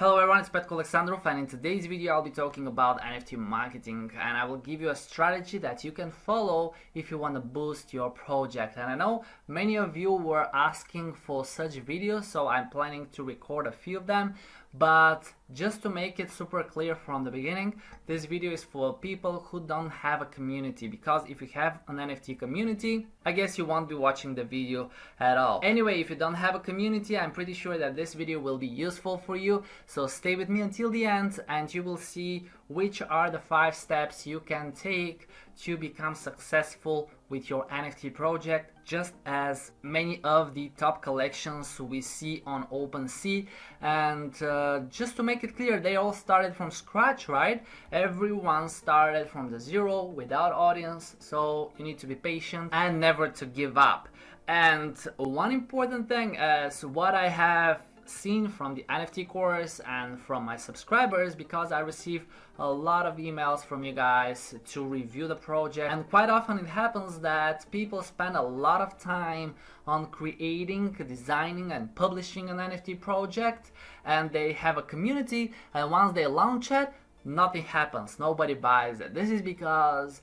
Hello everyone, it's Alexandrov, and in today's video I'll be talking about NFT marketing, and I will give you a strategy that you can follow if you want to boost your project. And I know many of you were asking for such videos, so I'm planning to record a few of them. But just to make it super clear from the beginning, this video is for people who don't have a community, because if you have an NFT community, I guess you won't be watching the video at all. Anyway, if you don't have a community, I'm pretty sure that this video will be useful for you. So stay with me until the end and you will see which are the 5 steps you can take to become successful with your NFT project, just as many of the top collections we see on OpenSea. And just to make it clear, they all started from scratch, right? Everyone started from the zero without audience, so you need to be patient and never to give up. And one important thing is what I have seen from the NFT course and from my subscribers, because I receive a lot of emails from you guys to review the project, and quite often it happens that people spend a lot of time on creating, designing and publishing an NFT project, and they have a community, and once they launch it, nothing happens, nobody buys it. This is because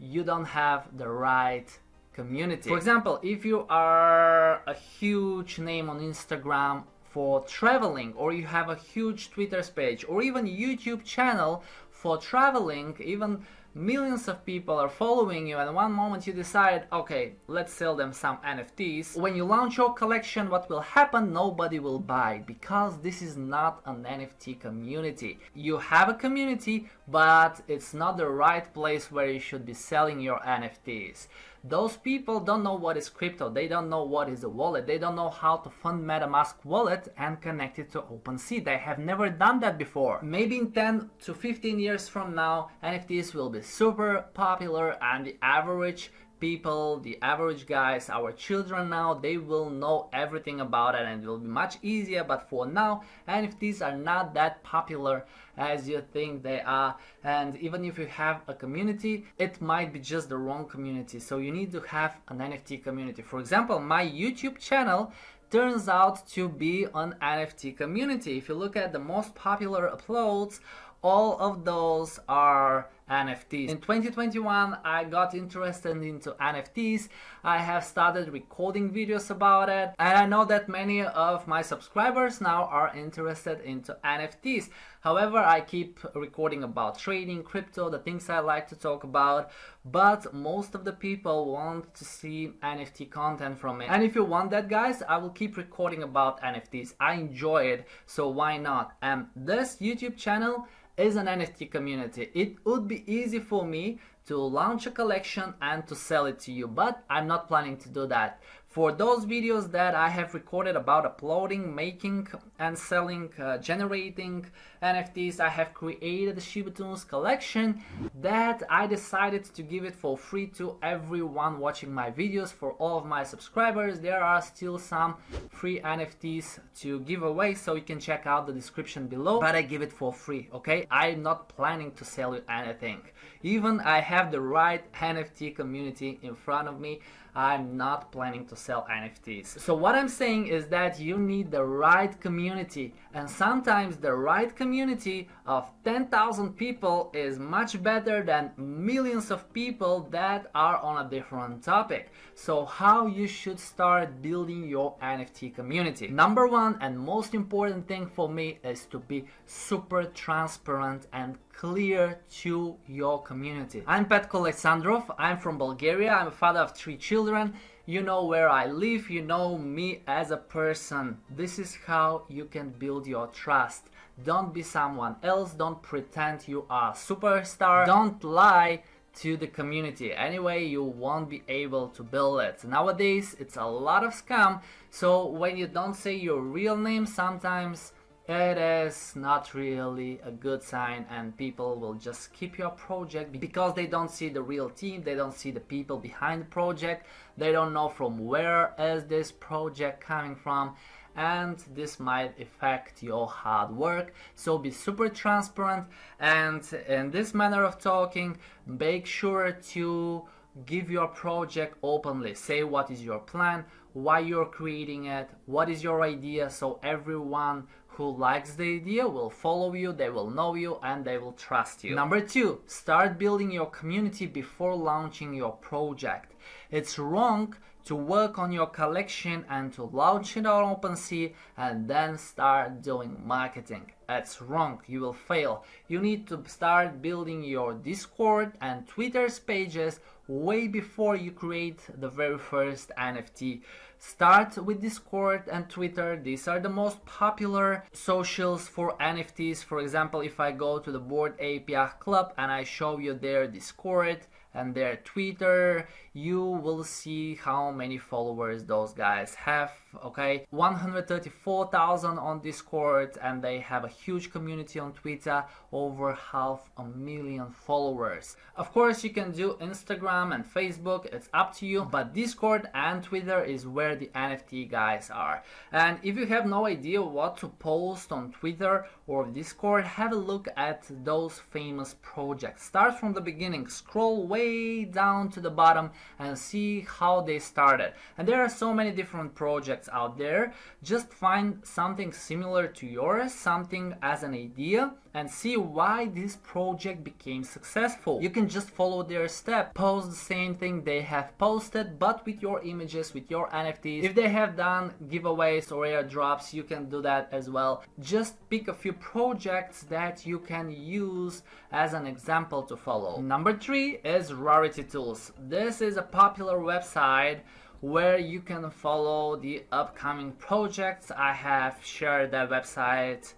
you don't have the right community. For example, if you are a huge name on Instagram for traveling, or you have a huge Twitter page or even YouTube channel for traveling, even millions of people are following you, and one moment you decide, okay, let's sell them some NFTs. When you launch your collection, what will happen? Nobody will buy, because this is not an NFT community. You have a community, but it's not the right place where you should be selling your NFTs. Those people don't know what is crypto, they don't know what is a wallet, they don't know how to fund MetaMask wallet and connect it to OpenSea. They have never done that before. Maybe in 10 to 15 years from now, NFTs will be super popular, and the average people, the average guys, our children now, they will know everything about it and it will be much easier. But for now, NFTs are not that popular as you think they are, and even if you have a community, it might be just the wrong community. So you need to have an NFT community. For example, my YouTube channel turns out to be an NFT community. If you look at the most popular uploads, all of those are NFTs. In 2021, I got interested into NFTs. I have started recording videos about it, and I know that many of my subscribers now are interested into NFTs. However, I keep recording about trading, crypto, the things I like to talk about, but most of the people want to see NFT content from me. And if you want that, guys, I will keep recording about NFTs. I enjoy it, so why not? And this YouTube channel is an NFT community. It would be easy for me to launch a collection and to sell it to you, but I'm not planning to do that. For those videos that I have recorded about uploading, making and selling, generating NFTs, I have created a Shiba Tunes collection that I decided to give it for free to everyone watching my videos. For all of my subscribers, there are still some free NFTs to give away, so you can check out the description below, but I give it for free, okay? I'm not planning to sell you anything. Even I have the right NFT community in front of me, I'm not planning to sell NFTs. So what I'm saying is that you need the right community, and sometimes the right community of 10,000 people is much better than millions of people that are on a different topic. So how you should start building your NFT community? Number one and most important thing for me is to be super transparent and clear to your community. I'm Alexandrov, I'm from Bulgaria, I'm a father of 3 children. You know where I live, you know me as a person. This is how you can build your trust. Don't be someone else, don't pretend you are a superstar, don't lie to the community. Anyway, you won't be able to build it. Nowadays, it's a lot of scam, so when you don't say your real name, sometimes it is not really a good sign, and people will just skip your project because they don't see the real team, they don't see the people behind the project, they don't know from where is this project coming from, and this might affect your hard work. So be super transparent, and in this manner of talking, make sure to give your project openly. Say what is your plan, why you're creating it, what is your idea, so everyone who likes the idea will follow you, they will know you, and they will trust you. Number 2, start building your community before launching your project. It's wrong to work on your collection and to launch it on OpenSea and then start doing marketing. That's wrong. You will fail. You need to start building your Discord and Twitter's pages way before you create the very first NFT. Start with Discord and Twitter. These are the most popular socials for NFTs. For example, if I go to the Bored API Club and I show you their Discord and their Twitter, you will see how many followers those guys have. Okay, 134,000 on Discord, and they have a huge community on Twitter, over 500,000 followers. Of course, you can do Instagram and Facebook, it's up to you, but Discord and Twitter is where the NFT guys are. And if you have no idea what to post on Twitter or Discord, have a look at those famous projects. Start from the beginning, scroll way down to the bottom and see how they started. And there are so many different projects out there. Just find something similar to yours, something as an idea, and see why this project became successful. You can just follow their step, post the same thing they have posted, but with your images, with your NFTs. If they have done giveaways or airdrops, you can do that as well. Just pick a few projects that you can use as an example to follow. Number 3 is Rarity.tools. This is a popular website where you can follow the upcoming projects. I have shared that website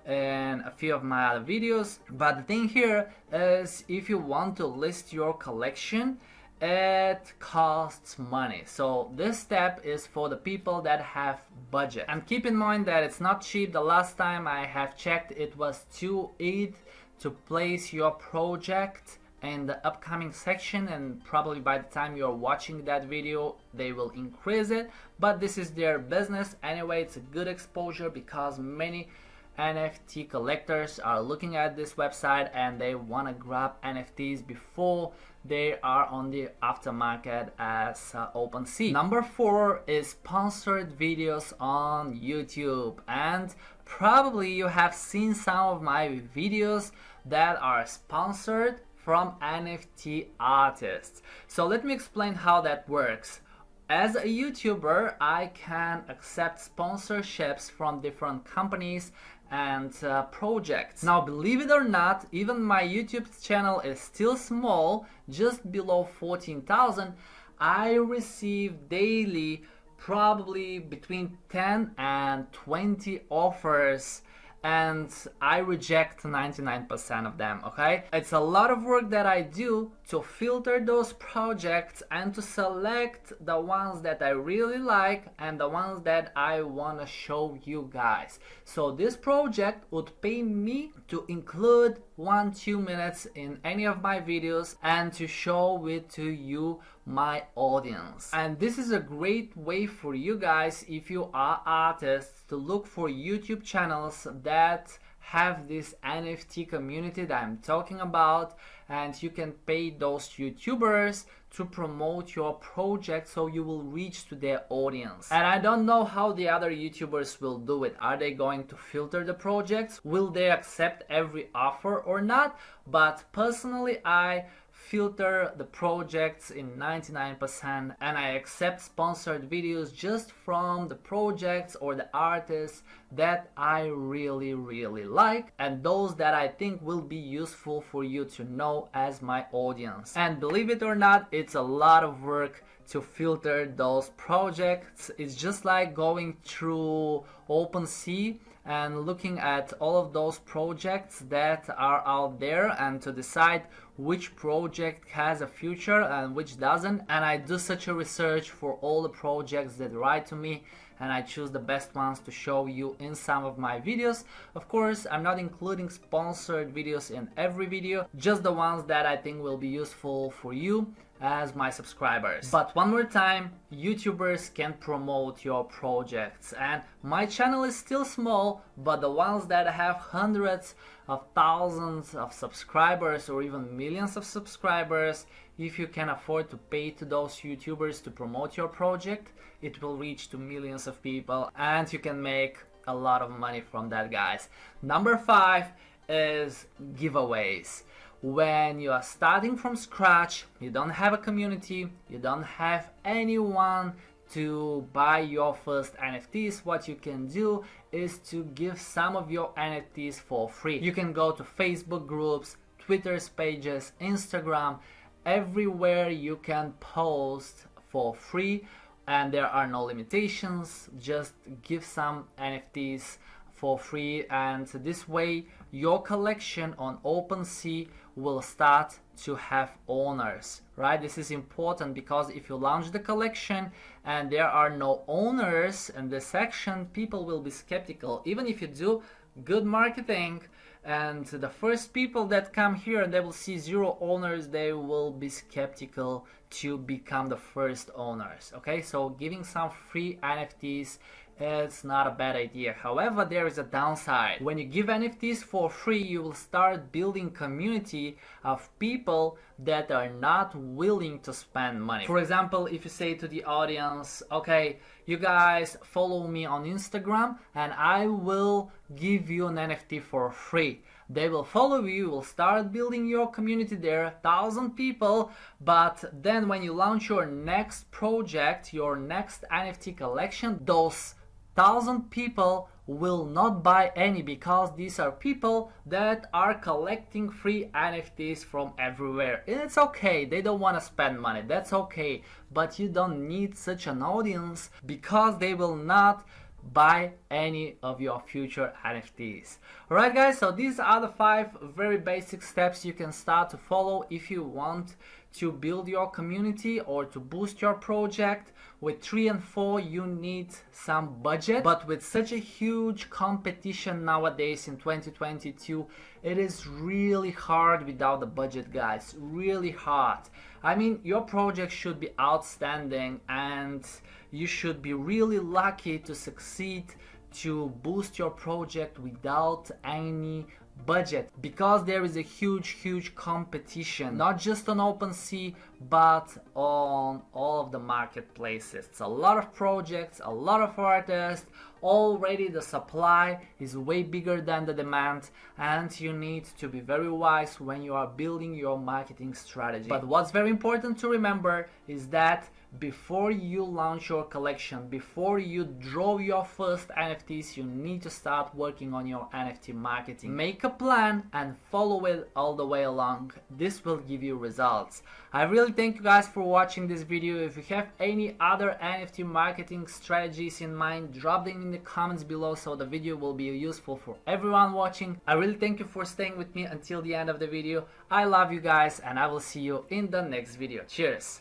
in a few of my other videos, but the thing here is if you want to list your collection, it costs money. So this step is for the people that have budget, and keep in mind that it's not cheap. The last time I have checked, it was 2 ETH to place your project in the upcoming section, and probably by the time you're watching that video they will increase it, but this is their business. Anyway, it's a good exposure because many NFT collectors are looking at this website and they want to grab NFTs before they are on the aftermarket as OpenSea. Number 4 is sponsored videos on YouTube, and probably you have seen some of my videos that are sponsored from NFT artists. So let me explain how that works. As a YouTuber, I can accept sponsorships from different companies and projects. Now, believe it or not, even my YouTube channel is still small, just below 14,000. I receive daily probably between 10 and 20 offers, and I reject 99% of them, okay? It's a lot of work that I do to filter those projects and to select the ones that I really like and the ones that I want to show you guys. So this project would pay me to include 1-2 minutes in any of my videos and to show it to you, my audience. And this is a great way for you guys, if you are artists, to look for YouTube channels that have this NFT community that I'm talking about, and you can pay those YouTubers to promote your project so you will reach to their audience. And I don't know how the other YouTubers will do it. Are they going to filter the projects? Will they accept every offer or not? But personally, I filter the projects in 99%, and I accept sponsored videos just from the projects or the artists that I really like, and those that I think will be useful for you to know as my audience. And believe it or not, it's a lot of work to filter those projects. It's just like going through OpenSea and looking at all of those projects that are out there and to decide which project has a future and which doesn't. And I do such a research for all the projects that write to me, and I choose the best ones to show you in some of my videos. Of course, I'm not including sponsored videos in every video, just the ones that I think will be useful for you as my subscribers. But one more time, YouTubers can promote your projects, and my channel is still small, but the ones that have hundreds of thousands of subscribers or even millions of subscribers, if you can afford to pay to those YouTubers to promote your project, it will reach to millions of people and you can make a lot of money from that, guys. Number 5 is giveaways. When you are starting from scratch, you don't have a community, you don't have anyone to buy your first NFTs, what you can do is to give some of your NFTs for free. You can go to Facebook groups, Twitter pages, Instagram, everywhere you can post for free, and there are no limitations. Just give some NFTs for free, and this way your collection on OpenSea will start to have owners, right? This is important because if you launch the collection and there are no owners in this section, people will be skeptical. Even if you do good marketing and the first people that come here and they will see 0 owners, they will be skeptical to become the first owners. Okay, so giving some free NFTs, it's not a bad idea. However, there is a downside. When you give NFTs for free, you will start building community of people that are not willing to spend money. For example, if you say to the audience, okay, you guys follow me on Instagram and I will give you an NFT for free. They will follow you, you will start building your community there, 1,000 people, but then when you launch your next project, your next NFT collection, those 1,000 people will not buy any, because these are people that are collecting free NFTs from everywhere. And it's okay, they don't want to spend money, that's okay, but you don't need such an audience because they will not buy any of your future NFTs. Alright guys, so these are the 5 very basic steps you can start to follow if you want to build your community or to boost your project. With 3 and 4 you need some budget, but with such a huge competition nowadays in 2022, it is really hard without the budget, guys, really hard. I mean, your project should be outstanding and you should be really lucky to succeed to boost your project without any budget, because there is a huge competition, not just on OpenSea but on all of the marketplaces. It's a lot of projects, a lot of artists. Already the supply is way bigger than the demand, and you need to be very wise when you are building your marketing strategy. But what's very important to remember is that before you launch your collection, before you draw your first NFTs, you need to start working on your NFT marketing. Make a plan and follow it all the way along. This will give you results. I really thank you guys for watching this video. If you have any other NFT marketing strategies in mind, drop them in the comments below so the video will be useful for everyone watching. I really thank you for staying with me until the end of the video. I love you guys and I will see you in the next video. Cheers!